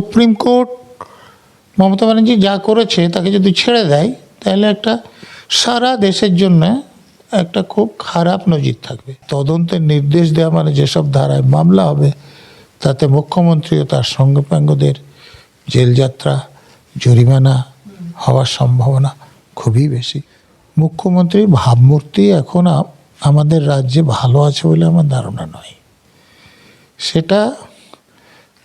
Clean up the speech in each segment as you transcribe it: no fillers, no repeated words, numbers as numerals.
Supreme court Mamata Banerjee যা করেছে তাকে যদি ছেড়ে দেয় তাহলে একটা সারা দেশের জন্য একটা খুব খারাপ নজির থাকবে। তদন্তের নির্দেশ দেওয়া মানে যেসব ধারায় মামলা হবে তাতে মুখ্যমন্ত্রী ও তার সঙ্গপাঙ্গদের জেলযাত্রা জরিমানা হওয়ার সম্ভাবনা খুবই বেশি। মুখ্যমন্ত্রীর ভাবমূর্তি এখন আমাদের রাজ্যে ভালো আছে বলে আমার ধারণা নয়। সেটা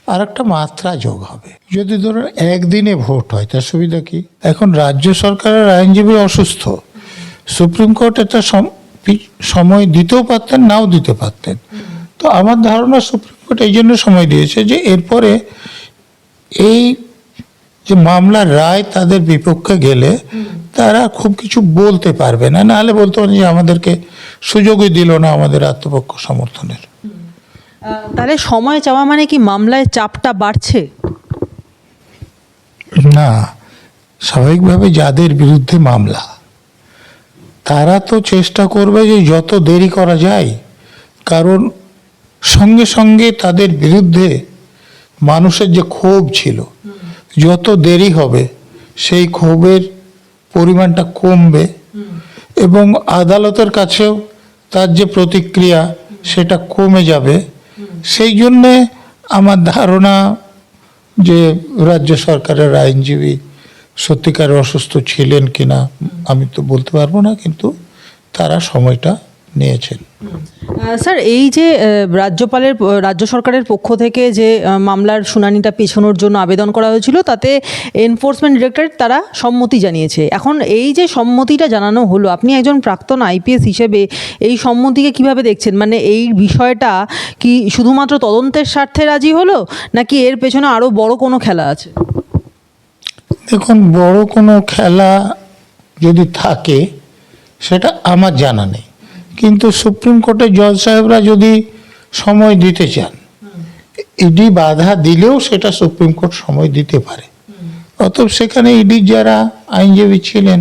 আর একটা মাত্রা যোগ হবে। যদি ধরুন একদিনে ভোট হয় তার সুবিধা কি? এখন রাজ্য সরকারের আইনজীবী অসুস্থ, সুপ্রিম কোর্ট একটা সময় দিতেও পারতেন, নাও দিতে পারতেন। তো আমার ধারণা সুপ্রিম কোর্ট এই জন্য সময় দিয়েছে যে এরপরে এই যে মামলার রায় তাদের বিপক্ষে গেলে তারা খুব কিছু বলতে পারবে না, নাহলে বলতে পারেন যে আমাদেরকে সুযোগই দিল না আমাদের আত্মপক্ষ সমর্থনের। তাহলে সময় চাওয়া মানে কি মামলায় চাপটা বাড়ছে? না, স্বাভাবিকভাবে যাদের বিরুদ্ধে মামলা তারা তো চেষ্টা করবে যে যত দেরি করা যায়, কারণ সঙ্গে সঙ্গে তাদের বিরুদ্ধে মানুষের যে ক্ষোভ ছিল, যত দেরি হবে সেই ক্ষোভের পরিমাণটা কমবে এবং আদালতের কাছেও তার যে প্রতিক্রিয়া সেটা কমে যাবে। সেই জন্যে আমার ধারণা যে রাজ্য সরকারের আইনজীবী সত্যিকার অসুস্থ ছিলেন কিনা আমি তো বলতে পারবো না, কিন্তু তারা সময়টা নিয়েছেন। স্যার, এই যে রাজ্য সরকারের পক্ষ থেকে যে মামলার শুনানিটা পেছানোর জন্য আবেদন করা হয়েছিল তাতে এনফোর্সমেন্ট ডিরেক্টরেট তারা সম্মতি জানিয়েছে। এখন এই যে সম্মতিটা জানানো হলো, আপনি একজন প্রাক্তন আইপিএস হিসেবে এই সম্মতিকে কিভাবে দেখছেন? মানে এই বিষয়টা কি শুধুমাত্র তদন্তের স্বার্থে রাজি হলো, নাকি এর পেছনে আরও বড় কোনো খেলা আছে? দেখুন, বড় কোনো খেলা যদি থাকে সেটা আমার জানা নেই, কিন্তু সুপ্রিম কোর্টের জজ সাহেবরা যদি সময় দিতে চান, ইডি বাধা দিলেও সেটা সুপ্রিম কোর্ট সময় দিতে পারে। অতএব সেখানে ইডির যারা আইনজীবী ছিলেন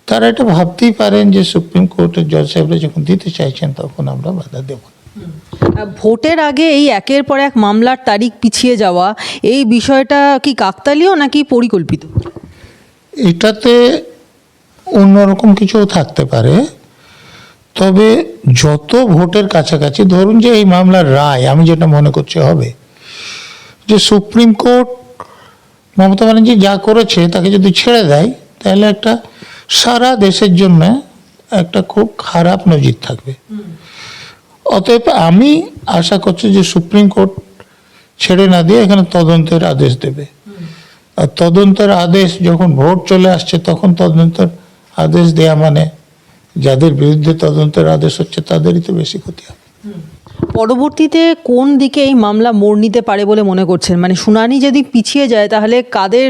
তারা এটা ভাবতেই পারেন যে সুপ্রিম কোর্টের জজ সাহেবরা যখন দিতে চাইছেন তখন আমরা বাধা দেব না। ভোটের আগে এই একের পর এক মামলার তারিখ পিছিয়ে যাওয়া, এই বিষয়টা কি কাকতালীয় নাকি পরিকল্পিত? এটাতে অন্যরকম কিছু থাকতে পারে, তবে যত ভোটের কাছাকাছি, ধরুন যে এই মামলার রায় আমি যেটা মনে করছি হবে যে সুপ্রিম কোর্ট মমতা ব্যানার্জি যা করেছে তাকে যদি ছেড়ে দেয় তাহলে একটা সারা দেশের জন্য একটা খুব খারাপ নজির থাকবে। অতএব আমি আশা করছি যে সুপ্রিম কোর্ট ছেড়ে না দিয়ে এখানে তদন্তের আদেশ দেবে, আর তদন্তের আদেশ যখন ভোট চলে আসছে তখন তদন্তের আদেশ দেয়া মানে যাদের বিরুদ্ধে তদন্তের আদেশ হচ্ছে তাদেরই তো বেশি ক্ষতি হবে। পরবর্তীতে কোন দিকে এই মামলা মোড় নিতে পারে বলে মনে করছেন? মানে শুনানি যদি পিছিয়ে যায় তাহলে কাদের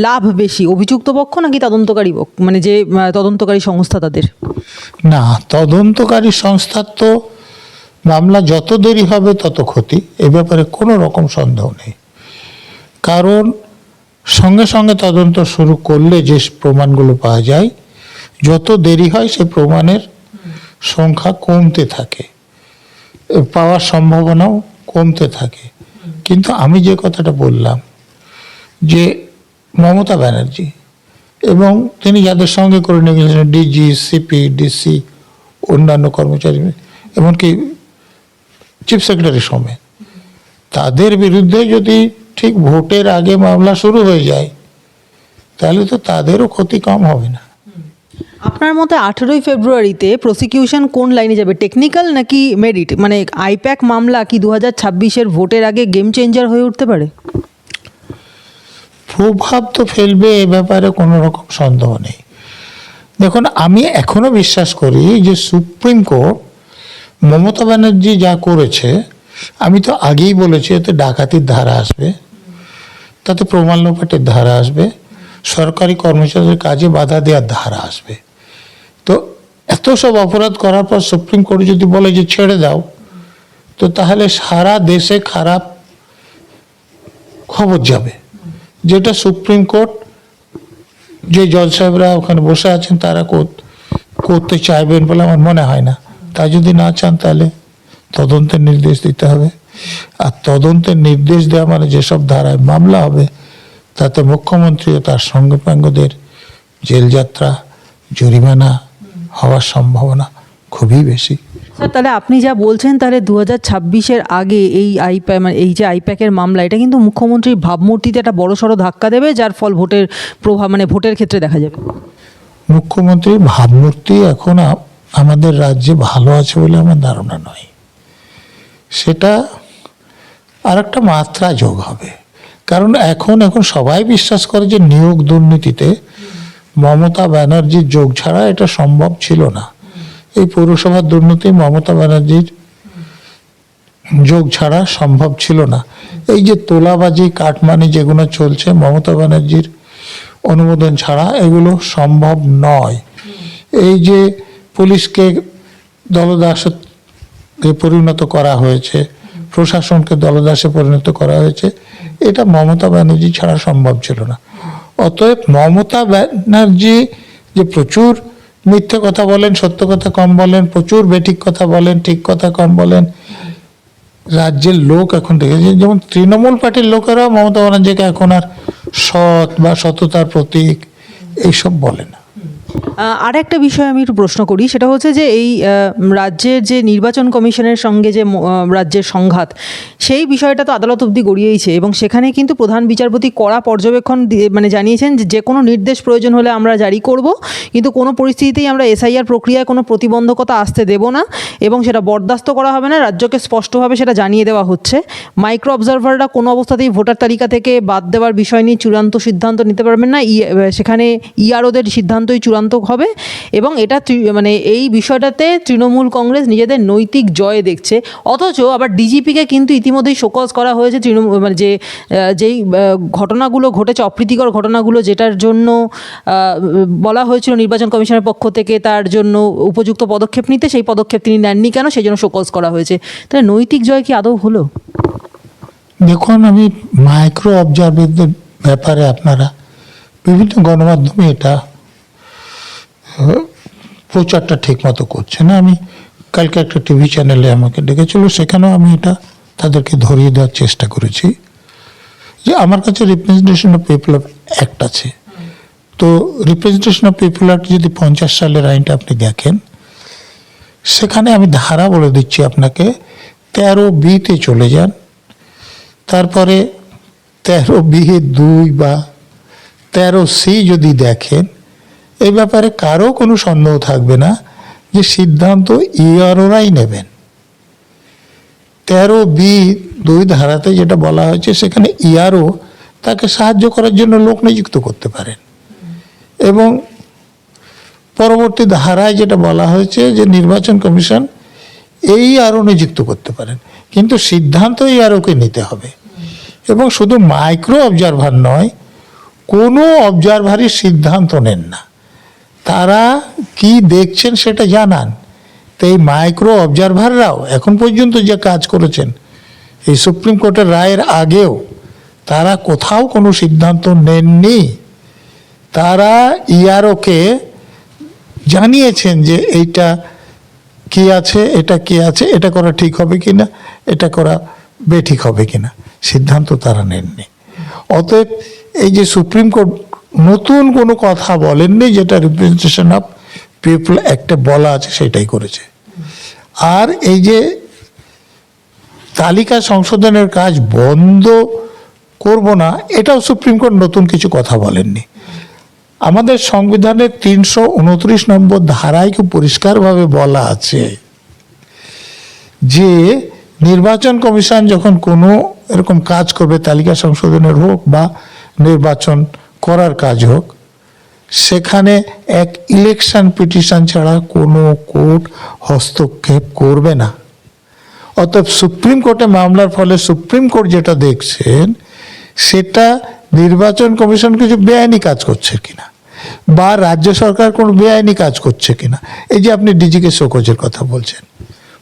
লাভ বেশি, অভিযুক্ত পক্ষ নাকি তদন্তকারী পক্ষ, মানে যে তদন্তকারী সংস্থা তাদের? না, তদন্তকারী সংস্থার তো মামলা যত দেরি হবে তত ক্ষতি, এ ব্যাপারে কোনো রকম সন্দেহ নেই। কারণ সঙ্গে সঙ্গে তদন্ত শুরু করলে যে প্রমাণগুলো পাওয়া যায়, যত দেরি হয় সে প্রমাণের সংখ্যা কমতে থাকে, পাওয়ার সম্ভাবনাও কমতে থাকে। কিন্তু আমি যে কথাটা বললাম যে মমতা ব্যানার্জি এবং তিনি যাদের সঙ্গে করে নিয়ে গেছিলেন, ডিজি, সিপি, ডিসি, অন্যান্য কর্মচারী, এমনকি চিফ সেক্রেটারি সমেত, তাদের বিরুদ্ধে যদি ঠিক ভোটের আগে মামলা শুরু হয়ে যায় তাহলে তো তাদেরও ক্ষতি কম হবে না। আপনার মতে 18ই ফেব্রুয়ারিতে প্রসিকিউশন কোন লাইনে যাবে, টেকনিক্যাল নাকি মেরিট? মানে আইপ্যাক মামলা কি 2026-এর ভোটের আগে গেম চেঞ্জার হয়ে উঠতে পারে? প্রভাব তো ফেলবে, এ ব্যাপারে কোনো রকম সন্দেহ নেই। দেখুন, আমি এখনো বিশ্বাস করি যে সুপ্রিম কোর্ট মমতা ব্যানার্জি যা করেছে, আমি তো আগেই বলেছি, এতে ডাকাতির ধারা আসবে, তাতে প্রমাণ লোপাটের ধারা আসবে, সরকারি কর্মচারীদের কাজে বাধা দেওয়ার ধারা আসবে। তো এত সব অপরাধ করার পর সুপ্রিম কোর্ট যদি বলে যে ছেড়ে দাও, তো তাহলে সারা দেশে খারাপ খবর যাবে, যেটা সুপ্রিম কোর্ট যে জজ সাহেবরা ওখানে বসে আছেন তারা করতে চাইবেন বলে আমার মনে হয় না। তা যদি না চান তাহলে তদন্তের নির্দেশ দিতে হবে। আর তদন্তের নির্দেশ দেওয়া মানে যেসব ধারায় মামলা হবে তাতে মুখ্যমন্ত্রী ও তার সঙ্গপাঙ্গদের জেলযাত্রা, জরিমানা হওয়ার সম্ভাবনা খুবই বেশি। স্যার তাহলে আপনি যা বলছেন, তাহলে 2026-এর আগে এই মানে এই যে আইপ্যাকের মামলা, এটা কিন্তু মুখ্যমন্ত্রীর ভাবমূর্তিতে একটা বড়সড় ধাক্কা দেবে, যার ফল ভোটের প্রভাব মানে ভোটের ক্ষেত্রে দেখা যাবে। মুখ্যমন্ত্রীর ভাবমূর্তি এখন আমাদের রাজ্যে ভালো আছে বলে আমার ধারণা নয়, সেটা আর একটা মাত্রা যোগ হবে। কারণ এখন সবাই বিশ্বাস করে যে নিয়োগ দুর্নীতিতে মমতা ব্যানার্জির যোগ ছাড়া এটা সম্ভব ছিল না। এই পৌরসভার দুর্নীতি মমতা ব্যানার্জির যোগ ছাড়া সম্ভব ছিল না। এই যে তোলাবাজি, কাটমানি যেগুলো চলছে মমতা ব্যানার্জির অনুমোদন ছাড়া এগুলো সম্ভব নয়। এই যে পুলিশকে দলদাসে পরিণত করা হয়েছে, প্রশাসনকে দলদাসে পরিণত করা হয়েছে, এটা মমতা ব্যানার্জি ছাড়া সম্ভব ছিল না। অতএব মমতা ব্যানার্জি যে প্রচুর মিথ্যে কথা বলেন, সত্য কথা কম বলেন, প্রচুর বেঠিক কথা বলেন, ঠিক কথা কম বলেন, রাজ্যের লোক এখন দেখেছে। যেমন তৃণমূল পার্টির লোকেরা মমতা ব্যানার্জিকে এখন আর সৎ বা সততার প্রতীক এইসব বলে না। আর একটা বিষয় আমি একটু প্রশ্ন করি, সেটা হচ্ছে যে এই রাজ্যের যে নির্বাচন কমিশনের সঙ্গে যে রাজ্যের সংঘাত, সেই বিষয়টা তো আদালত অবধি গড়িয়েছে এবং সেখানে কিন্তু প্রধান বিচারপতি কড়া পর্যবেক্ষণ মানে জানিয়েছেন যে কোনো নির্দেশ প্রয়োজন হলে আমরা জারি করব, কিন্তু কোনো পরিস্থিতিতেই আমরা এসআইআর প্রক্রিয়ায় কোনো প্রতিবন্ধকতা আসতে দেব না এবং সেটা বরদাস্ত করা হবে না। রাজ্যকে স্পষ্টভাবে সেটা জানিয়ে দেওয়া হচ্ছে। মাইক্রো অবজারভাররা কোনো অবস্থাতেই ভোটার তালিকা থেকে বাদ দেওয়ার বিষয় নিয়ে চূড়ান্ত সিদ্ধান্ত নিতে পারবেন না, সেখানে ইআরওদের সিদ্ধান্তই চূড়ান্ত হবে। এবং এটা মানে এই বিষয়টাতে তৃণমূল কংগ্রেস নিজেদের নৈতিক জয় দেখছে। অথচ আবার ডিজিপিকে কিন্তু ইতিমধ্যেই শোকজ করা হয়েছে তৃণমূল মানে যেই ঘটনাগুলো ঘটেছে, অপ্রীতিকর ঘটনাগুলো, যেটার জন্য বলা হয়েছিল নির্বাচন কমিশনের পক্ষ থেকে তার জন্য উপযুক্ত পদক্ষেপ নিতে, সেই পদক্ষেপ তিনি নেননি কেন, সেই জন্য শোকজ করা হয়েছে। তাহলে নৈতিক জয় কি আদৌ হলো? দেখুন, আমি মাইক্রো অবজারভারদের ব্যাপারে আপনারা বিভিন্ন গণমাধ্যমে এটা প্রচারটা ঠিক মতো করছে না। আমি কালকে একটা টিভি চ্যানেলে আমাকে ডেকেছিল, সেখানেও আমি এটা তাদেরকে ধরিয়ে দেওয়ার চেষ্টা করেছি যে আমার কাছে রিপ্রেজেন্টেশন অফ পিপল অ্যাক্ট আছে। তো রিপ্রেজেন্টেশন অফ পিপল অ্যাক্ট যদি 50 সালের আইনটা আপনি দেখেন, সেখানে আমি ধারা বলে দিচ্ছি আপনাকে, 13B-তে চলে যান, তারপরে 13B-2 বা 13C যদি দেখেন, এই ব্যাপারে কারো কোনো সন্দেহ থাকবে না যে সিদ্ধান্ত ইআরওরাই নেবেন। 13B-2 ধারাতে যেটা বলা হয়েছে, সেখানে ইআরও তাকে সাহায্য করার জন্য লোক নিযুক্ত করতে পারেন এবং পরবর্তী ধারায় যেটা বলা হয়েছে যে নির্বাচন কমিশন এই আরও নিযুক্ত করতে পারেন, কিন্তু সিদ্ধান্ত ইআরওকে নিতে হবে। এবং শুধু মাইক্রো অবজারভার নয়, কোনো অবজারভারই সিদ্ধান্ত নেন না, তারা কি দেখছেন সেটা জানান। তো এই মাইক্রো অবজারভাররাও এখন পর্যন্ত যে কাজ করেছেন, এই সুপ্রিম কোর্টের রায়ের আগেও তারা কোথাও কোনো সিদ্ধান্ত নেননি। তারা ইআরওকে জানিয়েছেন যে এইটা কি আছে, এটা কি আছে, এটা করা ঠিক হবে কিনা, এটা করা বেঠিক হবে কিনা, সিদ্ধান্ত তারা নেননি। অতএব এই যে সুপ্রিম কোর্ট নতুন কোনো কথা বলেননি, যেটা রিপ্রেজেন্টেশন অফ পিপল অ্যাক্টে বলা আছে সেটাই করেছে। আর এই যে তালিকা সংশোধনের কাজ বন্ধ করব না, এটাও সুপ্রিম কোর্ট নতুন কিছু কথা বলেননি। আমাদের সংবিধানের 329 নম্বর ধারায় খুব পরিষ্কারভাবে বলা আছে যে নির্বাচন কমিশন যখন কোনো এরকম কাজ করবে, তালিকা সংশোধনের হোক বা নির্বাচন করার কাজ হোক, সেখানে এক ইলেকশন পিটিশন ছাড়া কোনো কোর্ট হস্তক্ষেপ করবে না। অতএব সুপ্রিম কোর্টে মামলার ফলে সুপ্রিম কোর্ট যেটা দেখছেন, সেটা নির্বাচন কমিশন কিছু বেআইনি কাজ করছে কিনা বা রাজ্য সরকার কোনো বেআইনি কাজ করছে কিনা। এই যে আপনি ডিজিকে শোকজের কথা বলছেন,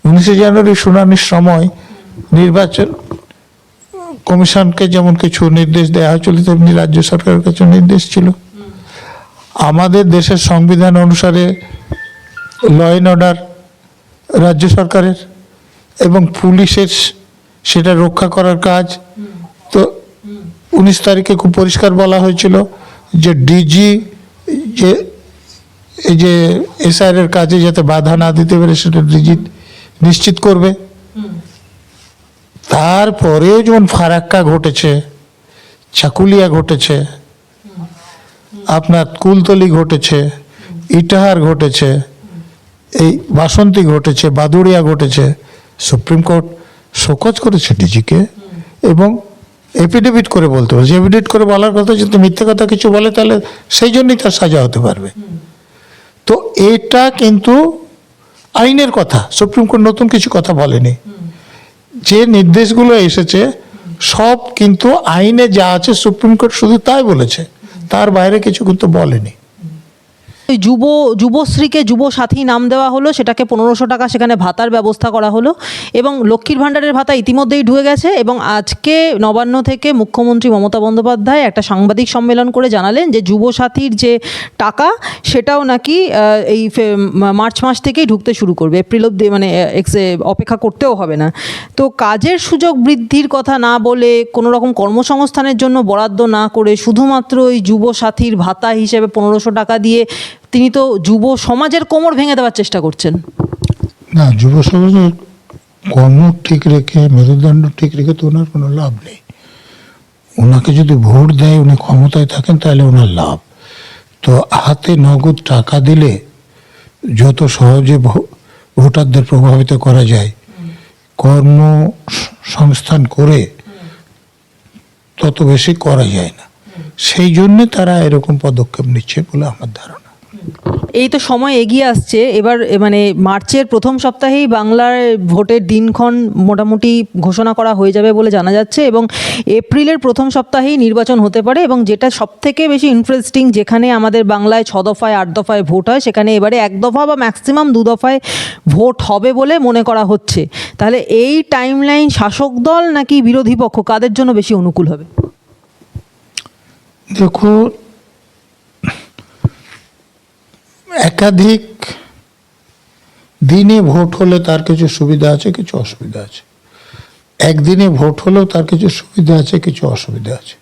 19 জানুয়ারি শুনানির সময় নির্বাচন কমিশনকে যেমন কিছু নির্দেশ দেওয়া হয়েছিল, তেমনি রাজ্য সরকারের কাছে নির্দেশ ছিল। আমাদের দেশের সংবিধান অনুসারে ল অ্যান্ড অর্ডার রাজ্য সরকারের এবং পুলিশের সেটা রক্ষা করার কাজ। তো 19 তারিখে খুব পরিষ্কার বলা হয়েছিল যে ডিজি যে এই যে এসআইআর এর কাজে যাতে বাধা না দিতে পারে সেটা ডিজি নিশ্চিত করবে। তারপরেও যেমন ফারাক্কা ঘটেছে, চাকুলিয়া ঘটেছে, আপনার কুলতলি ঘটেছে, ইটাহার ঘটেছে, এই বাসন্তী ঘটেছে, বাদুড়িয়া ঘটেছে, সুপ্রিম কোর্ট শোকজ করেছে ডিজিকে এবং এফিডেভিট করে বলতে পারছে। এফিডেভিট করে বলার কথা যদি মিথ্যে কথা কিছু বলে তাহলে সেই জন্যই তার সাজা হতে পারবে। তো এটা কিন্তু আইনের কথা, সুপ্রিম কোর্ট নতুন কিছু কথা বলেনি। যে নির্দেশগুলো এসেছে সব কিন্তু আইনে যা আছে সুপ্রিম কোর্ট শুধু তাই বলেছে, তার বাইরে কিছু কিন্তু বলেনি। ওই যুবশ্রীকে যুবসাথী নাম দেওয়া হলো, সেটাকে 1500 টাকা সেখানে ভাতার ব্যবস্থা করা হলো এবং লক্ষ্মীর ভাণ্ডারের ভাতা ইতিমধ্যেই ঢুকে গেছে। এবং আজকে নবান্ন থেকে মুখ্যমন্ত্রী মমতা বন্দ্যোপাধ্যায় একটা সাংবাদিক সম্মেলন করে জানালেন যে যুবসাথীর যে টাকা সেটাও নাকি এই মার্চ মাস থেকেই ঢুকতে শুরু করবে, এপ্রিল অবধি, মানে অপেক্ষা করতেও হবে না। তো কাজের সুযোগ বৃদ্ধির কথা না বলে, কোনো রকম কর্মসংস্থানের জন্য বরাদ্দ না করে, শুধুমাত্র ওই যুবসাথীর ভাতা হিসেবে 1500 টাকা দিয়ে তিনি তো যুব সমাজের কোমর ভেঙে দেওয়ার চেষ্টা করছেন। না, যুব সমাজের কোমর ঠিক রেখে, মেরুদণ্ড ঠিক রেখে তো ওনার কোনো লাভ নেই। ওনাকে যদি ভোট দেয়, উনি ক্ষমতায় থাকেন, তাহলে ওনার লাভ। তো হাতে নগদ টাকা দিলে যত সহজে ভোটারদের প্রভাবিত করা যায়, কর্মসংস্থান করে তত বেশি করা যায় না। সেই জন্যে তারা এরকম পদক্ষেপ নিচ্ছে বলে আমার ধারণা। এই তো সময় এগিয়ে আসছে, এবার মানে মার্চের প্রথম সপ্তাহেই বাংলার ভোটের দিনক্ষণ মোটামুটি ঘোষণা করা হয়ে যাবে বলে জানা যাচ্ছে এবং এপ্রিলের প্রথম সপ্তাহেই নির্বাচন হতে পারে। এবং যেটা সবথেকে বেশি ইন্টারেস্টিং, যেখানে আমাদের বাংলায় 6 দফায় 8 দফায় ভোট হয়, সেখানে এবারে 1 দফা বা ম্যাক্সিমাম 2 দফায় ভোট হবে বলে মনে করা হচ্ছে। তাহলে এই টাইমলাইন শাসক দল নাকি বিরোধী পক্ষ, কাদের জন্য বেশি অনুকূল হবে? দেখো, একাধিক দিনে ভোট হলে তার কিছু সুবিধা আছে, কিছু অসুবিধা আছে। একদিনে ভোট হলেও তার কিছু সুবিধা আছে, কিছু অসুবিধা আছে।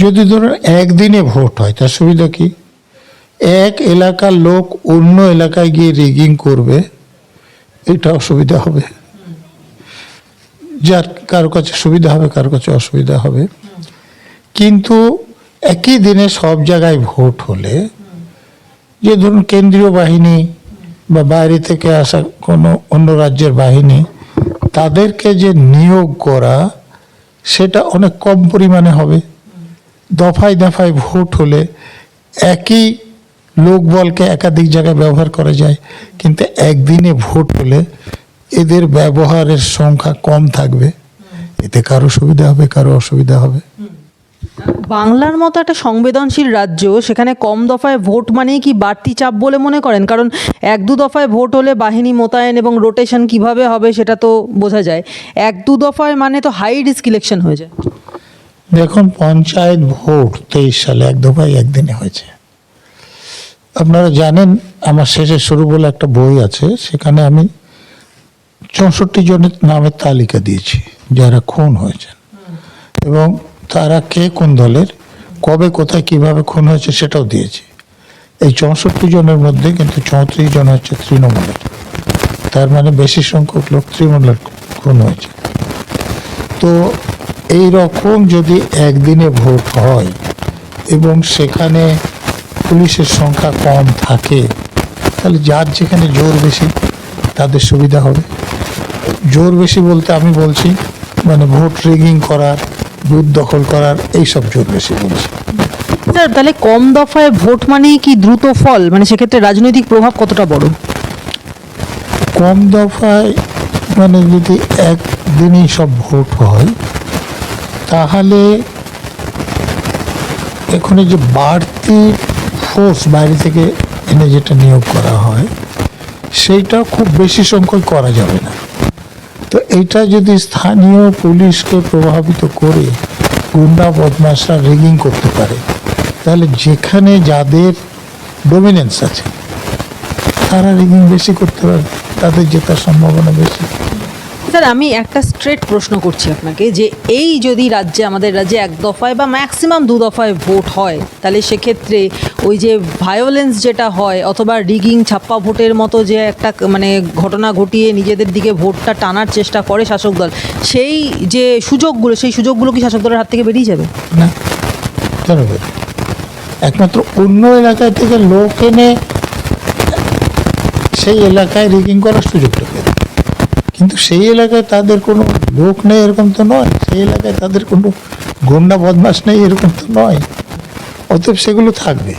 যদি ধরুন একদিনে ভোট হয়, তার সুবিধা কি? এক এলাকার লোক অন্য এলাকায় গিয়ে রিগিং করবে, এটা অসুবিধা হবে। যার কারো কাছে সুবিধা হবে, কারো কাছে অসুবিধা হবে। কিন্তু একই দিনে সব জায়গায় ভোট হলে, যে ধরুন কেন্দ্রীয় বাহিনী বা বাইরে থেকে আসা কোনো অন্য রাজ্যের বাহিনী, তাদেরকে যে নিয়োগ করা সেটা অনেক কম পরিমাণে হবে। দফায় দফায় ভোট হলে একই লোকবলকে একাধিক জায়গায় ব্যবহার করা যায়, কিন্তু একদিনে ভোট হলে এদের ব্যবহারের সংখ্যা কম থাকবে। এতে কারো সুবিধা হবে, কারো অসুবিধা হবে। বাংলার মতো একটা সংবেদনশীল রাজ্য, সেখানে কম দফায় ভোট মানেই কি বাড়তি চাপ বলে মনে করেন? কারণ 1-2 দফায় ভোট হলে বাহিনী মোতায়েন এবং রোটেশন কিভাবে হবে সেটা তো বোঝা যায়। 1-2 দফায় মানে তো হাই রিস্ক ইলেকশন হয়ে যায়। দেখুন, পঞ্চায়েত ভোট 23 সালে 1 দফায় একদিনে হয়েছে। আপনারা জানেন, আমার শেষে শুরু বলে একটা বই আছে, সেখানে আমি 64 জনের নামের তালিকা দিয়েছি যারা খুন হয়েছেন এবং তারা কে কোন দলের, কবে কোথায় কিভাবে খুন হয়েছে সেটাও দিয়েছি। এই 64 জনের মধ্যে কিন্তু 34 জন হচ্ছে তৃণমূলের। তার মানে বেশি সংখ্যক লোক তৃণমূলের খুন হয়েছে। তো এই রকম যদি একদিনে ভোট হয় এবং সেখানে পুলিশের সংখ্যা কম থাকে, তাহলে যার যেখানে জোর বেশি তাদের সুবিধা হবে। জোর বেশি বলতে আমি বলছি মানে ভোট রিগিং করার, বুথ দখল করার, এইসব জোর বেশি বলছি। স্যার, তাহলে কম দফায় ভোট মানেই কি দ্রুত ফল? মানে সেক্ষেত্রে রাজনৈতিক প্রভাব কতটা বড়? কম দফায় মানে যদি একদিনই সব ভোট হয়, তাহলে এখানে যে বাড়তি ফোর্স বাইরে থেকে এনে যেটা নিয়োগ করা হয়, সেইটা খুব বেশি সংখ্যক করা যাবে না। তো এইটা যদি স্থানীয় পুলিশকে প্রভাবিত করে গুন্ডা বদমাশরা রিগিং করতে পারে, তাহলে যেখানে যাদের ডমিনেন্স আছে তারা রিগিং বেশি করতে পারে, তাদের জেতার সম্ভাবনা বেশি। স্যার আমি একটা স্ট্রেট প্রশ্ন করছি আপনাকে, যে এই যদি রাজ্যে, আমাদের রাজ্যে এক দফায় বা ম্যাক্সিমাম দু দফায় ভোট হয়, তাহলে সেক্ষেত্রে ওই যে ভায়োলেন্স যেটা হয় অথবা রিগিং, ছাপ্পা ভোটের মতো যে একটা মানে ঘটনা ঘটিয়ে নিজেদের দিকে ভোটটা টানার চেষ্টা করে শাসক দল, সেই যে সুযোগগুলো, সেই সুযোগগুলো কি শাসক দলের হাত থেকে বেরিয়ে যাবে? না, কেন বেরোবে? একমাত্র অন্য এলাকায় থেকে লোক এনে সেই এলাকায় রিগিং করার সুযোগটা পেয়ে, কিন্তু সেই এলাকায় তাদের কোনো লোক নেই এরকম তো নয়, সেই এলাকায় তাদের কোনো গুন্ডা বদমাশ নেই এরকম তো নয়, অতএব সেগুলো থাকবে।